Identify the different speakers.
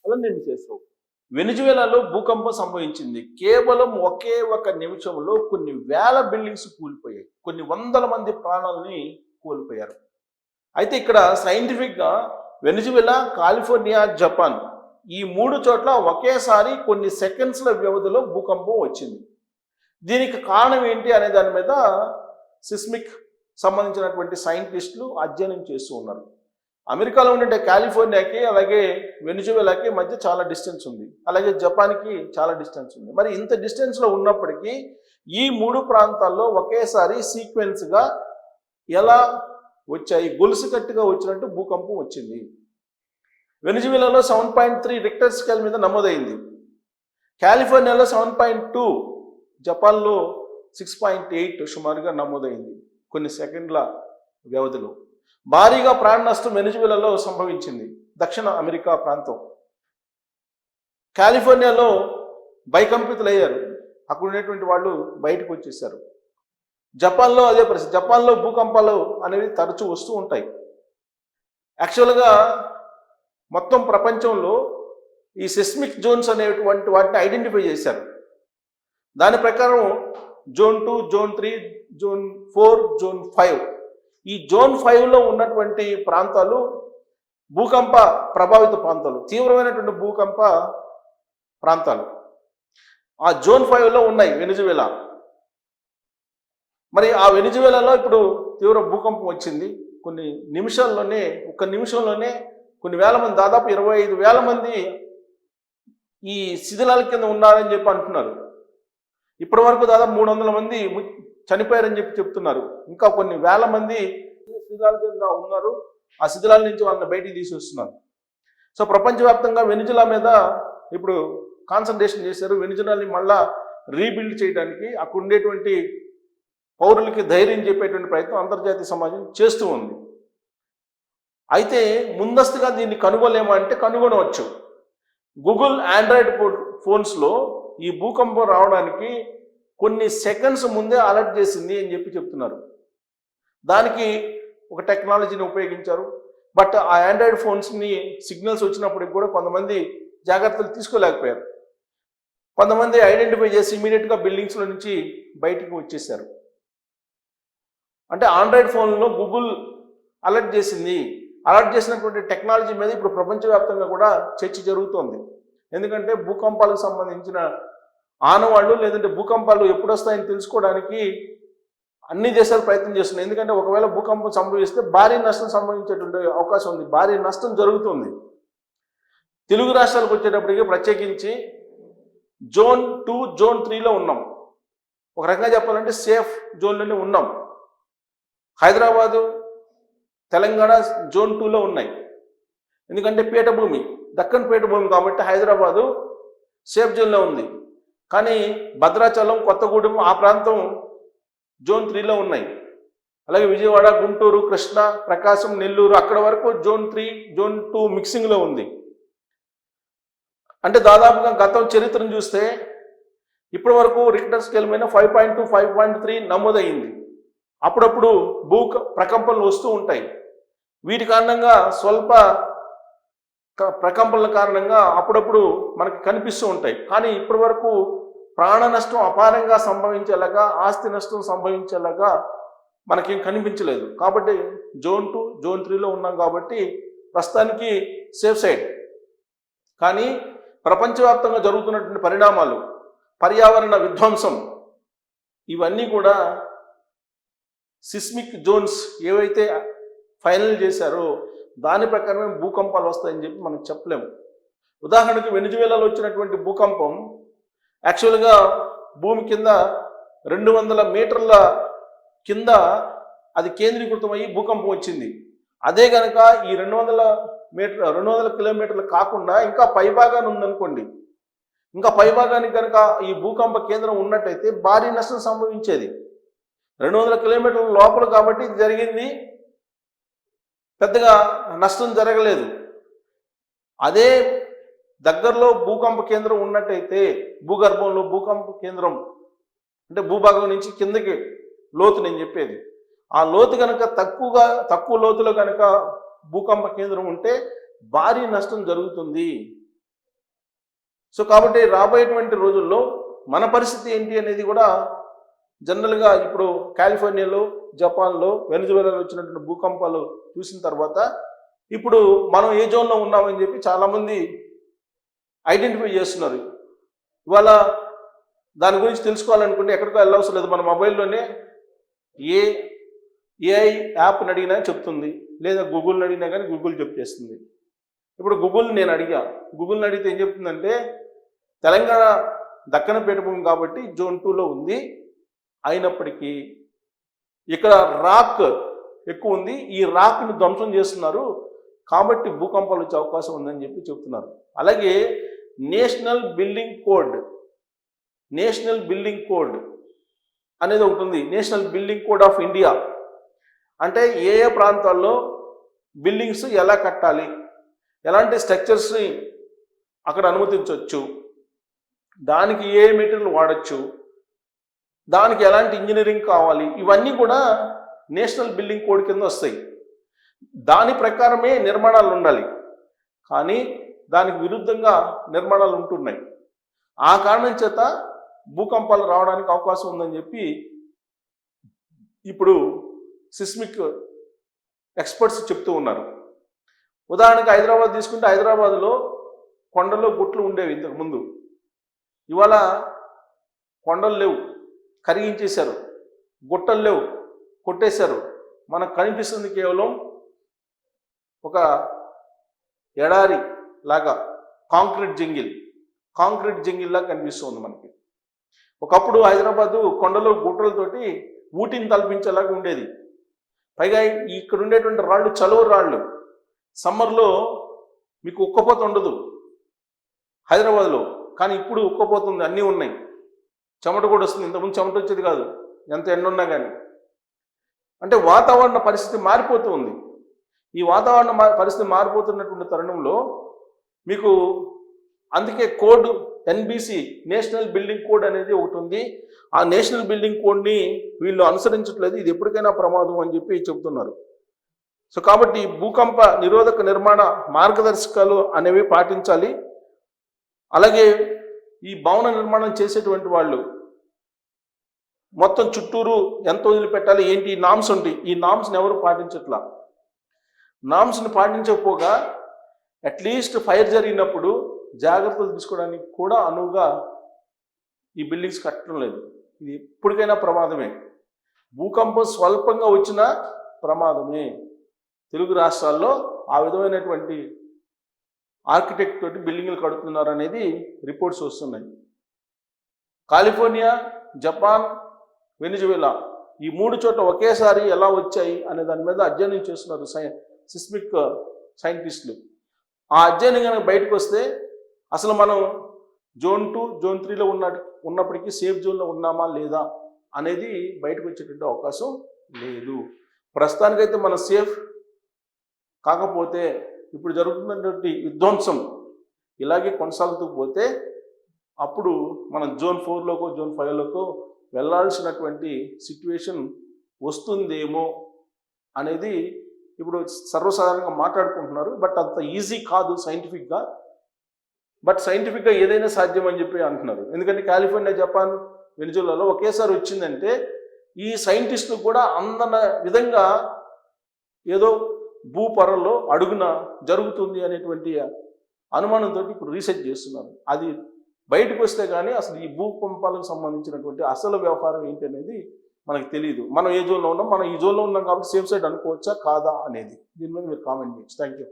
Speaker 1: అలా నేను చేసావు. వెనిజువేలాలో భూకంపం సంభవించింది. కేవలం ఒకే ఒక నిమిషంలో కొన్ని వేల బిల్డింగ్స్ కూలిపోయాయి. కొన్ని వందల మంది ప్రాణాలని కోల్పోయారు. అయితే ఇక్కడ సైంటిఫిక్గా వెనిజువేలా, కాలిఫోర్నియా, జపాన్ ఈ 3 చోట్ల ఒకేసారి కొన్ని సెకండ్స్ల వ్యవధిలో భూకంపం వచ్చింది. దీనికి కారణం ఏంటి అనే దాని మీద సిస్మిక్ సంబంధించినటువంటి సైంటిస్టులు అధ్యయనం చేస్తూ ఉన్నారు. అమెరికాలో ఉండే కాలిఫోర్నియాకి అలాగే వెనిజువేలాకి మధ్య చాలా డిస్టెన్స్ ఉంది, అలాగే జపాన్కి చాలా డిస్టెన్స్ ఉంది. మరి ఇంత డిస్టెన్స్లో ఉన్నప్పటికీ ఈ 3 ప్రాంతాల్లో ఒకేసారి సీక్వెన్స్గా ఎలా వచ్చాయి, గొలుసు కట్టుగా వచ్చినట్టు భూకంపం వచ్చింది. వెనిజువేలాలో 7.3 రిక్టర్ స్కేల్ మీద నమోదైంది. కాలిఫోర్నియాలో 7.2, జపాన్లో 6.8 సుమారుగా నమోదైంది కొన్ని సెకండ్ల వ్యవధిలో. భారీగా ప్రాణ నష్టం వెనిజువేలాలో సంభవించింది. దక్షిణ అమెరికా ప్రాంతం. కాలిఫోర్నియాలో భయకంపితులయ్యారు, అక్కడ ఉండేటువంటి వాళ్ళు బయటకు వచ్చేసారు. జపాన్లో అదే పరిస్థితి. జపాన్లో భూకంపాలు అనేవి తరచూ వస్తూ ఉంటాయి. యాక్చువల్గా మొత్తం ప్రపంచంలో ఈ సెస్మిక్ జోన్స్ అనేటువంటి వాటిని ఐడెంటిఫై చేశారు. దాని ప్రకారం జోన్ 2, జోన్ 3, జోన్ 4, జోన్ 5. ఈ జోన్ 5లో ఉన్నటువంటి ప్రాంతాలు భూకంప ప్రభావిత ప్రాంతాలు, తీవ్రమైనటువంటి భూకంప ప్రాంతాలు. ఆ జోన్ 5లో ఉన్నాయి వెనిజువేలా. మరి ఆ వెనిజువేలాలో ఇప్పుడు తీవ్ర భూకంపం వచ్చింది. కొన్ని నిమిషాల్లోనే, ఒక్క నిమిషంలోనే కొన్ని వేల మంది, దాదాపు 25,000 మంది ఈ శిథిలాల కింద ఉన్నారని చెప్పి అంటున్నారు. ఇప్పటి వరకు దాదాపు 300 మంది చనిపోయారని చెప్పి చెప్తున్నారు. ఇంకా కొన్ని వేల మంది శిథిలాల కింద ఉన్నారు. ఆ శిథిలాల నుంచి వాళ్ళని బయటికి తీసుకొస్తున్నారు. సో ప్రపంచవ్యాప్తంగా వెనిజులా మీద ఇప్పుడు కాన్సన్ట్రేషన్ చేశారు. వెనిజులాని మళ్ళా రీబిల్డ్ చేయడానికి అక్కడ ఉండేటువంటి పౌరులకి ధైర్యం చెప్పేటువంటి ప్రయత్నం అంతర్జాతీయ సమాజం చేస్తూ ఉంది. అయితే ముందస్తుగా దీన్ని కనుగొలేమా అంటే కనుగొనవచ్చు. గూగుల్ ఆండ్రాయిడ్ ఫోన్స్లో ఈ భూకంపం రావడానికి కొన్ని సెకండ్స్ ముందే అలర్ట్ చేసింది అని చెప్పి చెప్తున్నారు. దానికి ఒక టెక్నాలజీని ఉపయోగించారు. బట్ ఆ ఆండ్రాయిడ్ ఫోన్స్ని సిగ్నల్స్ వచ్చినప్పటికి కూడా కొంతమంది జాగ్రత్తలు తీసుకోలేకపోయారు. కొంతమంది ఐడెంటిఫై చేసి ఇమీడియట్గా బిల్డింగ్స్లో నుంచి బయటికి వచ్చేసారు. అంటే ఆండ్రాయిడ్ ఫోన్లో గూగుల్ అలర్ట్ చేసింది. అలర్ట్ చేసినటువంటి టెక్నాలజీ మీద ఇప్పుడు ప్రపంచవ్యాప్తంగా కూడా చర్చ జరుగుతోంది. ఎందుకంటే భూకంపాలకు సంబంధించిన ఆనవాళ్ళు, లేదంటే భూకంపాలు ఎప్పుడు వస్తాయని తెలుసుకోవడానికి అన్ని దేశాలు ప్రయత్నం చేస్తున్నాయి. ఎందుకంటే ఒకవేళ భూకంపం సంభవిస్తే భారీ నష్టం సంభవించేటువంటి అవకాశం ఉంది, భారీ నష్టం జరుగుతుంది. తెలుగు రాష్ట్రాలకు వచ్చేటప్పటికి ప్రత్యేకించి జోన్ 2, జోన్ 3లో ఉన్నాం. ఒక రకంగా చెప్పాలంటే సేఫ్ జోన్లోనే ఉన్నాం. హైదరాబాదు, తెలంగాణ జోన్ 2లో ఉన్నాయి. ఎందుకంటే పీఠభూమి, దక్కన్ పీఠభూమి కాబట్టి హైదరాబాదు సేఫ్ జోన్లో ఉంది. కానీ భద్రాచలం, కొత్తగూడెం ఆ ప్రాంతం జోన్ 3లో ఉన్నాయి. అలాగే విజయవాడ, గుంటూరు, కృష్ణా, ప్రకాశం, నెల్లూరు అక్కడ వరకు జోన్ 3, జోన్ 2 మిక్సింగ్లో ఉంది. అంటే దాదాపుగా గతం చరిత్రను చూస్తే ఇప్పటి వరకు రిక్టర్ స్కేల్ మీద 5.2, 5.3 నమోదయ్యింది. అప్పుడప్పుడు ప్రకంపనలు వస్తూ ఉంటాయి. వీటి కారణంగా స్వల్ప ప్రకంపనల కారణంగా అప్పుడప్పుడు మనకి కనిపిస్తూ ఉంటాయి. కానీ ఇప్పటి వరకు ప్రాణ నష్టం అపారంగా సంభవించేలాగా, ఆస్తి నష్టం సంభవించేలాగా మనకేం కనిపించలేదు. కాబట్టి జోన్ 2, జోన్ 3లో ఉన్నాం కాబట్టి ప్రస్తుతానికి సేఫ్ సైడ్. కానీ ప్రపంచవ్యాప్తంగా జరుగుతున్నటువంటి పరిణామాలు, పర్యావరణ విధ్వంసం, ఇవన్నీ కూడా సిస్మిక్ జోన్స్ ఏవైతే ఫైనల్ చేశారో దాని ప్రకారమే భూకంపాలు వస్తాయని చెప్పి మనం చెప్పలేము. ఉదాహరణకు వెనిజువేలాలో వచ్చినటువంటి భూకంపం యాక్చువల్గా భూమి కింద 200 మీటర్ల కింద అది కేంద్రీకృతమయ్యి భూకంపం వచ్చింది. అదే కనుక ఈ 200 కిలోమీటర్లు కాకుండా ఇంకా పైభాగాన్ని ఉందనుకోండి, ఇంకా పైభాగానికి కనుక ఈ భూకంప కేంద్రం ఉన్నట్టయితే భారీ నష్టం సంభవించేది. 200 కిలోమీటర్ల లోపల కాబట్టి ఇది జరిగింది, పెద్దగా నష్టం జరగలేదు. అదే దగ్గరలో భూకంప కేంద్రం ఉన్నట్టయితే, భూగర్భంలో భూకంప కేంద్రం అంటే భూభాగం నుంచి కిందకి లోతు నేను చెప్పేది, ఆ లోతు కనుక తక్కువ లోతులో కనుక భూకంప కేంద్రం ఉంటే భారీ నష్టం జరుగుతుంది. సో కాబట్టి రాబోయేటువంటి రోజుల్లో మన పరిస్థితి ఏంటి అనేది కూడా జనరల్గా ఇప్పుడు కాలిఫోర్నియాలో, జపాన్లో, వెనిజువేలాలో వచ్చినటువంటి భూకంపాలు చూసిన తర్వాత ఇప్పుడు మనం ఏ జోన్లో ఉన్నామని చెప్పి చాలామంది ఐడెంటిఫై చేస్తున్నారు. ఇవాళ దాని గురించి తెలుసుకోవాలనుకుంటే ఎక్కడికో వెళ్ళవసరం లేదు, మన మొబైల్లోనే ఏఐ యాప్ని అడిగినా చెప్తుంది, లేదా గూగుల్ని అడిగినా కానీ గూగుల్ చెప్పేస్తుంది. ఇప్పుడు గూగుల్ని నేను గూగుల్ని అడిగితే ఏం చెప్తుందంటే తెలంగాణ దక్కన పీఠభూమి కాబట్టి జోన్ 2లో ఉంది, అయినప్పటికీ ఇక్కడ రాక్ ఎక్కువ ఉంది, ఈ రాక్ని ధ్వంసం చేస్తున్నారు కాబట్టి భూకంపాలు వచ్చే అవకాశం ఉందని చెప్పి చెప్తున్నారు. అలాగే నేషనల్ బిల్డింగ్ కోడ్ అనేది ఒకటి ఉంది, national building code of India. అంటే ఏ ఏ ప్రాంతాల్లో బిల్డింగ్స్ ఎలా కట్టాలి, ఎలాంటి స్ట్రక్చర్స్ని అక్కడ అనుమతించవచ్చు, దానికి ఏ మెటీరియల్ వాడచ్చు, దానికి ఎలాంటి ఇంజనీరింగ్ కావాలి, ఇవన్నీ కూడా నేషనల్ బిల్డింగ్ కోడ్ కింద వస్తాయి. దాని ప్రకారమే నిర్మాణాలు ఉండాలి, కానీ దానికి విరుద్ధంగా నిర్మాణాలు ఉంటున్నాయి. ఆ కారణం చేత భూకంపాలు రావడానికి అవకాశం ఉందని చెప్పి ఇప్పుడు సిస్మిక్ ఎక్స్పర్ట్స్ చెప్తూ ఉన్నారు. ఉదాహరణకు హైదరాబాద్ తీసుకుంటే హైదరాబాద్లో కొండల్లో గుట్లు ఉండేవి ఇంతకుముందు, ఇవాళ కొండలు లేవు, కరిగించేశారు, గుట్టలు లేవు, కొట్టేశారు. మనకు కనిపిస్తుంది కేవలం ఒక ఎడారి లాగా, కాంక్రీట్ జంగిల్ లాగా కనిపిస్తుంది మనకి. ఒకప్పుడు హైదరాబాదు కొండలు గుట్టలతోటి ఊటిని తలపించేలాగా ఉండేది. పైగా ఇక్కడ ఉండేటువంటి రాళ్ళు చలువ రాళ్ళు, సమ్మర్లో మీకు ఉక్కపోత ఉండదు హైదరాబాద్లో, కానీ ఇప్పుడు ఉక్కపోతుంది, అన్నీ ఉన్నాయి, చెమట కూడా వస్తుంది. ఇంతకుముందు చెమట వచ్చేది కాదు ఎంత ఎండ ఉన్నా కానీ. అంటే వాతావరణ పరిస్థితి మారిపోతూ ఉంది. ఈ వాతావరణ పరిస్థితి మారిపోతున్నటువంటి తరుణంలో మీకు అందుకే code NBC, national building code అనేది ఒకటి ఉంది. ఆ నేషనల్ బిల్డింగ్ కోడ్ని వీళ్ళు అనుసరించట్లేదు, ఇది ఎప్పటికైనా ప్రమాదం అని చెప్పి చెబుతున్నారు. సో కాబట్టి భూకంప నిరోధక నిర్మాణ మార్గదర్శకాలు అనేవి పాటించాలి. అలాగే ఈ భవన నిర్మాణం చేసేటువంటి వాళ్ళు మొత్తం చుట్టూరు ఎంత వదిలిపెట్టాలి ఏంటి నామ్స్ ఉంటాయి, ఈ నామ్స్ని ఎవరు పాటించట్లా. నామ్స్ని పాటించకపోగా అట్లీస్ట్ ఫైర్ జరిగినప్పుడు జాగ్రత్తలు తీసుకోవడానికి కూడా అనువుగా ఈ బిల్డింగ్స్ కట్టడం లేదు. ఇది ఎప్పటికైనా ప్రమాదమే. భూకంపం స్వల్పంగా వచ్చినా ప్రమాదమే. తెలుగు రాష్ట్రాల్లో ఆ విధమైనటువంటి ఆర్కిటెక్ట్ తోటి బిల్డింగ్లు కడుతున్నారు అనేది రిపోర్ట్స్ వస్తున్నాయి. కాలిఫోర్నియా, జపాన్, వెనిజువేలా ఈ 3 చోట్ల ఒకేసారి ఎలా వచ్చాయి అనే దాని మీద అధ్యయనం చేస్తున్నారు సిస్మిక్ సైంటిస్టులు. ఆ అధ్యయనం కనుక బయటకు వస్తే అసలు మనం జోన్ 2, జోన్ 3లో ఉన్నప్పటికీ సేఫ్ జోన్లో ఉన్నామా లేదా అనేది బయటకు వచ్చేటువంటి అవకాశం లేదు. ప్రస్తుతానికైతే మనం సేఫ్ కాకపోతే ఇప్పుడు జరుగుతున్నటువంటి విధ్వంసం ఇలాగే కొనసాగుతూ పోతే అప్పుడు మనం జోన్ 4లోకో జోన్ 5లోకో వెళ్ళాల్సినటువంటి సిచ్యువేషన్ వస్తుందేమో అనేది ఇప్పుడు సర్వసాధారణంగా మాట్లాడుకుంటున్నారు. బట్ అంత ఈజీ కాదు సైంటిఫిక్గా. బట్ సైంటిఫిక్గా ఏదైనా సాధ్యం అని చెప్పి అంటున్నారు. ఎందుకంటే కాలిఫోర్నియా, జపాన్, వెనిజువేలాలో ఒకేసారి వచ్చిందంటే ఈ సైంటిస్టులు కూడా అందన విధంగా ఏదో భూపొరల్లో అడుగున జరుగుతుంది అనేటువంటి అనుమానంతో ఇప్పుడు రీసెర్చ్ చేస్తున్నారు. అది బయటకు వస్తే కానీ అసలు ఈ భూకంపాలకు సంబంధించినటువంటి అసలు వ్యవహారం ఏంటి అనేది మనకు తెలియదు. మనం ఏ జోన్లో ఉన్నాం, మనం ఈ జోన్లో ఉన్నాం కాబట్టి సేఫ్ సైడ్ అనుకోవచ్చా కాదా అనేది దీని మీద మీరు కామెంట్ చేయొచ్చు. Thank you.